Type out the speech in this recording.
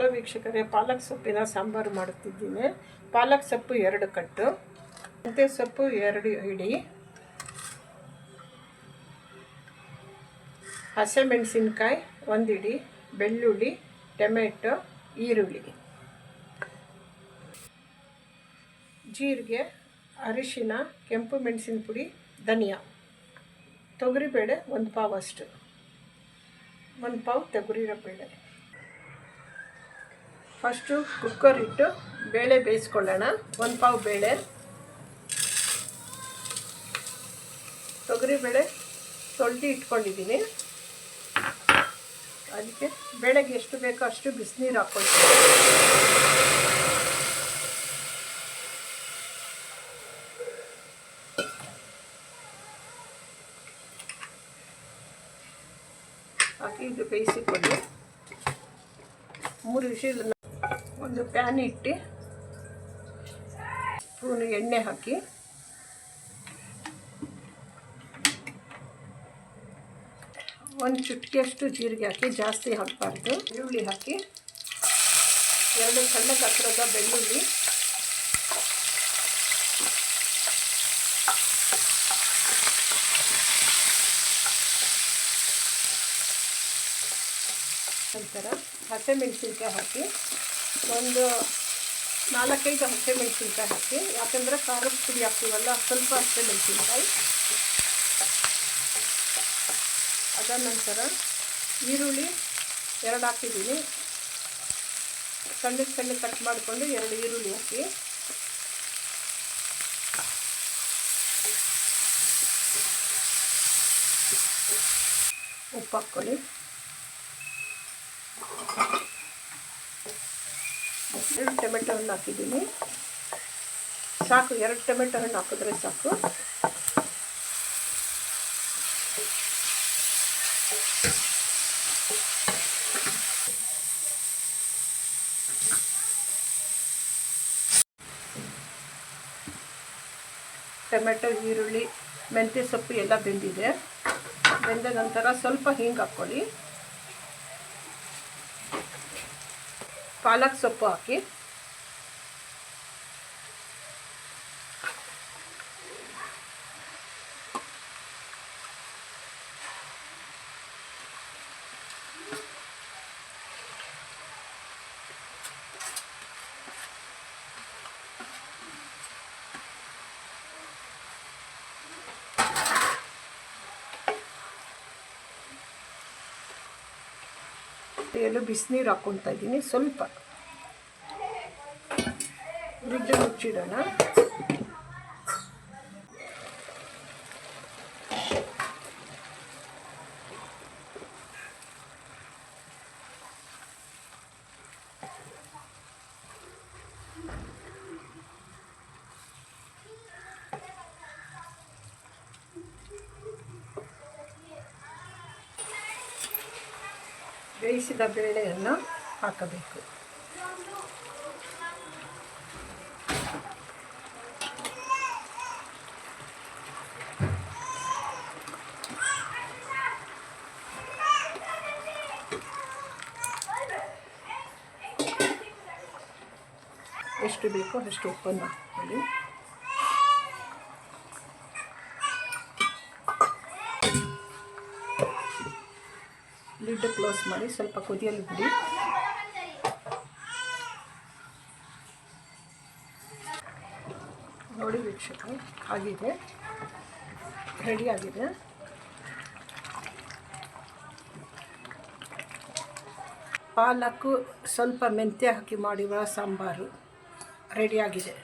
Hello ವೀಕ್ಷಕರೇ, ಪಾಲಕ್ ಸೊಪ್ಪಿನ ಸಾಂಬಾರು ಮಾಡುತ್ತಿದ್ದೀನಿ. ಪಾಲಕ್ ಸೊಪ್ಪು 2 ಕಟ್ಟು, ಮೆಂತ್ಯ ಸೊಪ್ಪು 2 ಹಿಡಿ, ಹಸಿಮೆಣಸಿನ್ಕಾಯಿ 1 ಹಿಡಿ, ಬೆಳ್ಳುಳ್ಳಿ, ಟೊಮೆಟೊ, ಈರುಳ್ಳಿ, ಜೀರಿಗೆ, ಅರಿಶಿನ, ಕೆಂಪು ಮೆಣಸಿನ ಪುಡಿ, ಧನಿಯಾ, ತೊಗರಿಬೇಳೆ 1 ಪಾವು ಅಷ್ಟು, 1 ಪಾವು ತೊಗರಿಬೇಳೆ. ಫಸ್ಟು ಕುಕ್ಕರ್ ಇಟ್ಟು ಬೇಳೆ ಬೇಯಿಸ್ಕೊಳ್ಳೋಣ. 1 ಪಾವು ಬೇಳೆ, ತೊಗರಿಬೇಳೆ ತೊಳೆದು ಇಟ್ಕೊಂಡಿದ್ದೀನಿ. ಅದಕ್ಕೆ ಬೇಳೆಗೆ ಎಷ್ಟು ಬೇಕೋ ಅಷ್ಟು ಬಿಸಿನೀರು ಹಾಕ್ಕೊಳ್ತೀನಿ. ಹಾಕಿ ಇದು ಬೇಯಿಸಿಕೊಂಡು 3 ವಿಷಲ್. ಒಂದು ಪ್ಯಾನ್ ಇಟ್ಟು ಸ್ಪೂನು ಎಣ್ಣೆ ಹಾಕಿ ಒಂದು ಚುಟ್ಕಿಯಷ್ಟು ಜೀರಿಗೆ ಹಾಕಿ, ಜಾಸ್ತಿ ಹಾಕಬಾರ್ದು. ಈರುಳ್ಳಿ ಹಾಕಿ 2 ಸಣ್ಣ ಗಾತ್ರದ ಬೆಳ್ಳುಳ್ಳಿ, ನಂತರ ಹಸಿಮೆಣಸಿನ್ಕಾಯಿ ಹಾಕಿ ಒಂದು 4-5 ಹಸಿಮೆಣಸಿನ್ಕಾಯಿ ಹಾಕಿ, ಯಾಕಂದರೆ ಖಾರದ ಪುಡಿ ಹಾಕ್ತೀವಲ್ಲ, ಸ್ವಲ್ಪ ಹಸಿಮೆಣಸಿನ್ಕಾಯಿ. ಅದಾದ ನಂತರ ಈರುಳ್ಳಿ 2 ಹಾಕಿದ್ದೀನಿ. ಸಣ್ಣ ಕಟ್ ಮಾಡಿಕೊಂಡು 2 ಈರುಳ್ಳಿ ಹಾಕಿ, ಉಪ್ಪು ಹಾಕ್ಕೊಳ್ಳಿ. 2 ಟೊಮೆಟೊ ಹಣ್ಣು ಹಾಕಿದ್ದೀನಿ. ಸಾಕು, 2 ಟೊಮೆಟೊ ಹಣ್ಣು ಹಾಕಿದ್ರೆ ಸಾಕು. ಟೊಮೆಟೊ, ಈರುಳ್ಳಿ, ಮೆಂತ್ಯ ಸೊಪ್ಪು ಎಲ್ಲ ಬೆಂದಿದೆ. ಬೆಂದ ನಂತರ ಸ್ವಲ್ಪ ಹಿಂಗೆ ಹಾಕ್ಕೊಳ್ಳಿ. ಪಾಲಕ್ ಸೊಪ್ಪು ಹಾಕಿ, ಎಲ್ಲ ಬಿಸಿನೀರು ಹಾಕ್ಕೊಳ್ತಾ ಇದ್ದೀನಿ. ಸ್ವಲ್ಪ ಲಿಡ್ ಮುಚ್ಚಿಡೋಣ. ಬೇಯಿಸಿದ ಬೇಳೆಯನ್ನು ಹಾಕಬೇಕು. ಎಷ್ಟು ಬೇಕೋ ಅಷ್ಟು ಉಪ್ಪನ್ನು ಹಾಕ್ಕೊಳ್ಳಿ. ಲಿಡ್ ಕ್ಲೋಸ್ ಮಾಡಿ ಸ್ವಲ್ಪ ಕುದಿಯಲು ಬಿಡಿ. ನೋಡಿ ವೀಕ್ಷಕರೇ, ಆಗಿದೆ, ರೆಡಿಯಾಗಿದೆ. ಪಾಲಕ್ಕು ಸ್ವಲ್ಪ ಮೆಂತ್ಯ ಹಾಕಿ ಮಾಡಿರುವ ಸಾಂಬಾರು ರೆಡಿಯಾಗಿದೆ.